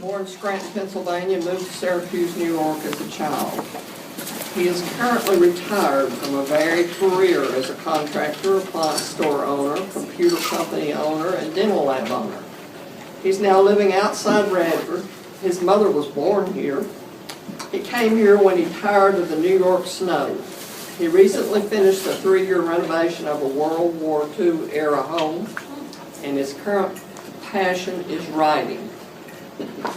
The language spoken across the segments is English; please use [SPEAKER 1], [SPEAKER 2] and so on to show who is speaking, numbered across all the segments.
[SPEAKER 1] born in Scranton, Pennsylvania, moved to Syracuse, New York as a child. He is currently retired from a varied career as a contractor, appliance store owner, computer company owner, and dental lab owner. He's now living outside Radford. His mother was born here. He came here when he tired of the New York snow. He recently finished a 3-year renovation of a World War II era home, and his current passion is writing.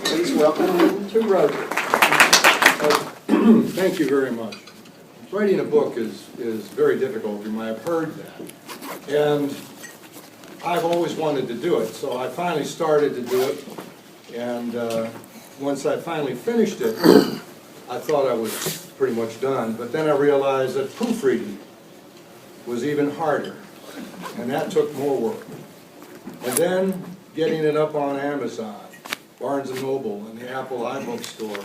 [SPEAKER 1] Please welcome him to Rotary.
[SPEAKER 2] Thank you very much. Writing a book is very difficult. You might have heard that. And I've always wanted to do it, so I finally started to do it. And once I finally finished it, I thought I was pretty much done. But then I realized that proofreading was even harder, and that took more work. And then getting it up on Amazon, Barnes & Noble, and the Apple iBook store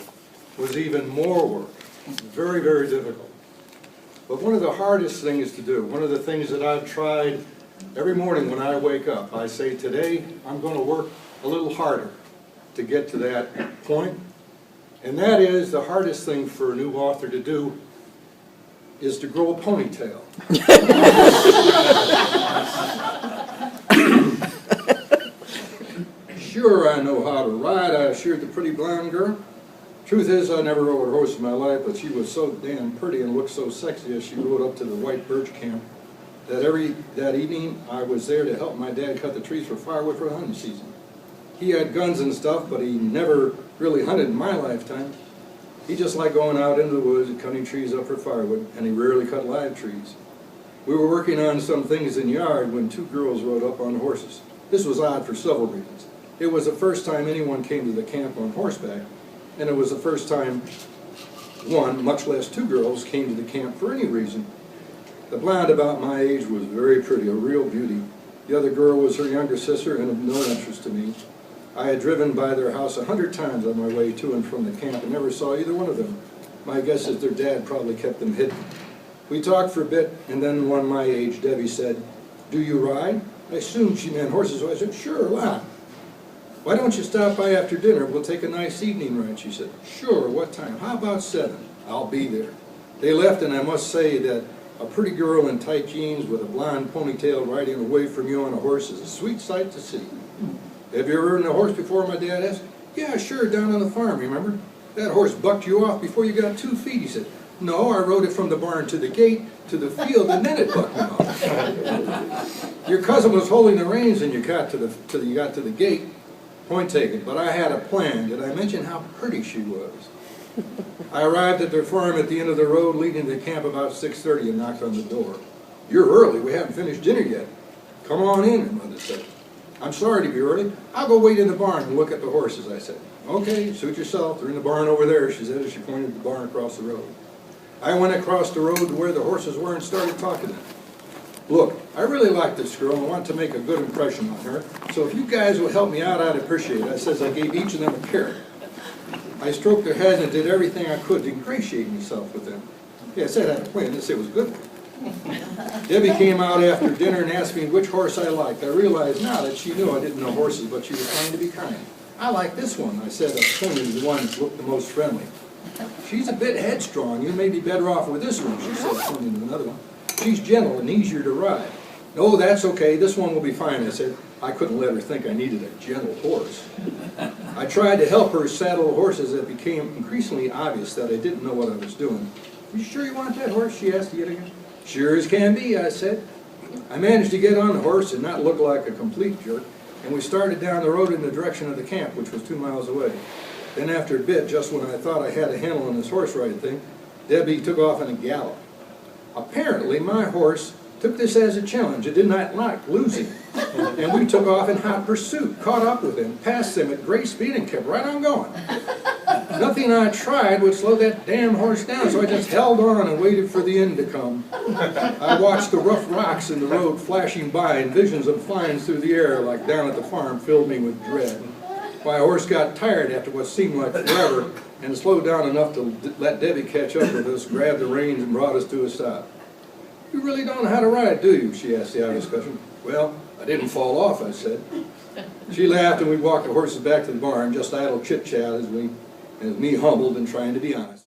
[SPEAKER 2] was even more work. Very, very difficult. But one of the hardest things to do, one of the things that I've tried every morning when I wake up, I say, today I'm going to work a little harder to get to that point. And that is the hardest thing for a new author to do, is to grow a ponytail. Sure, I know how to ride, I assured the pretty blonde girl. Truth is, I never rode a horse in my life, but she was so damn pretty and looked so sexy as she rode up to the White Birch Camp that evening I was there to help my dad cut the trees for firewood for the hunting season. He had guns and stuff, but he never really hunted in my lifetime. He just liked going out into the woods and cutting trees up for firewood, and he rarely cut live trees. We were working on some things in the yard when 2 girls rode up on horses. This was odd for several reasons. It was the first time anyone came to the camp on horseback, and it was the first time one, much less 2 girls, came to the camp for any reason. The blonde about my age was very pretty, a real beauty. The other girl was her younger sister and of no interest to me. I had driven by their house 100 times on my way to and from the camp and never saw either one of them. My guess is their dad probably kept them hidden. We talked for a bit, and then one my age, Debbie, said, "Do you ride?" I assumed she meant horses, so I said, "Sure, a lot." "Why don't you stop by after dinner? We'll take a nice evening ride," she said. "Sure, what time?" "How about 7? I'll be there." They left, and I must say that a pretty girl in tight jeans with a blonde ponytail riding away from you on a horse is a sweet sight to see. "Have you ever ridden a horse before?" my dad asked. "Yeah, sure, down on the farm, remember? That horse bucked you off before you got 2 feet, he said. "No, I rode it from the barn to the gate, to the field, and then it bucked me off." "Your cousin was holding the reins and you got to the gate." Point taken, but I had a plan. Did I mention how pretty she was? I arrived at their farm at the end of the road leading to the camp about 6:30 and knocked on the door. "You're early, we haven't finished dinner yet." "Come on in," her mother said. "I'm sorry to be early. I'll go wait in the barn and look at the horses," I said. "Okay, suit yourself. They're in the barn over there," she said as she pointed to the barn across the road. I went across the road to where the horses were and started talking to them. "Look, I really like this girl and want to make a good impression on her, so if you guys would help me out, I'd appreciate it." I says I gave each of them a carrot. I stroked their heads and did everything I could to ingratiate myself with them. Yeah, I said I had a plan. I didn't say it was good. Debbie came out after dinner and asked me which horse I liked. I realized now that she knew I didn't know horses, but she was trying to be kind. "I like this one," I said, pointing to the one that looked the most friendly. "She's a bit headstrong. You may be better off with this one," she said, pointing to another one. "She's gentle and easier to ride." "No, that's okay. This one will be fine," I said. I couldn't let her think I needed a gentle horse. I tried to help her saddle horses. It became increasingly obvious that I didn't know what I was doing. "You sure you want that horse?" she asked yet again. "Sure as can be," I said. I managed to get on the horse and not look like a complete jerk, and we started down the road in the direction of the camp, which was 2 miles away. Then after a bit, just when I thought I had a handle on this horse riding thing, Debbie took off in a gallop. Apparently, my horse took this as a challenge. It did not like losing. And we took off in hot pursuit, caught up with him, passed him at great speed, and kept right on going. Nothing I tried would slow that damn horse down, so I just held on and waited for the end to come. I watched the rough rocks in the road flashing by, and visions of flying through the air like down at the farm filled me with dread. My horse got tired after what seemed like forever, and slowed down enough to let Debbie catch up with us, grab the reins, and brought us to a stop. "You really don't know how to ride, do you?" she asked the out of discussion. "Well, I didn't fall off," I said. She laughed and we walked the horses back to the barn, just idle chit-chat as me humbled and trying to be honest.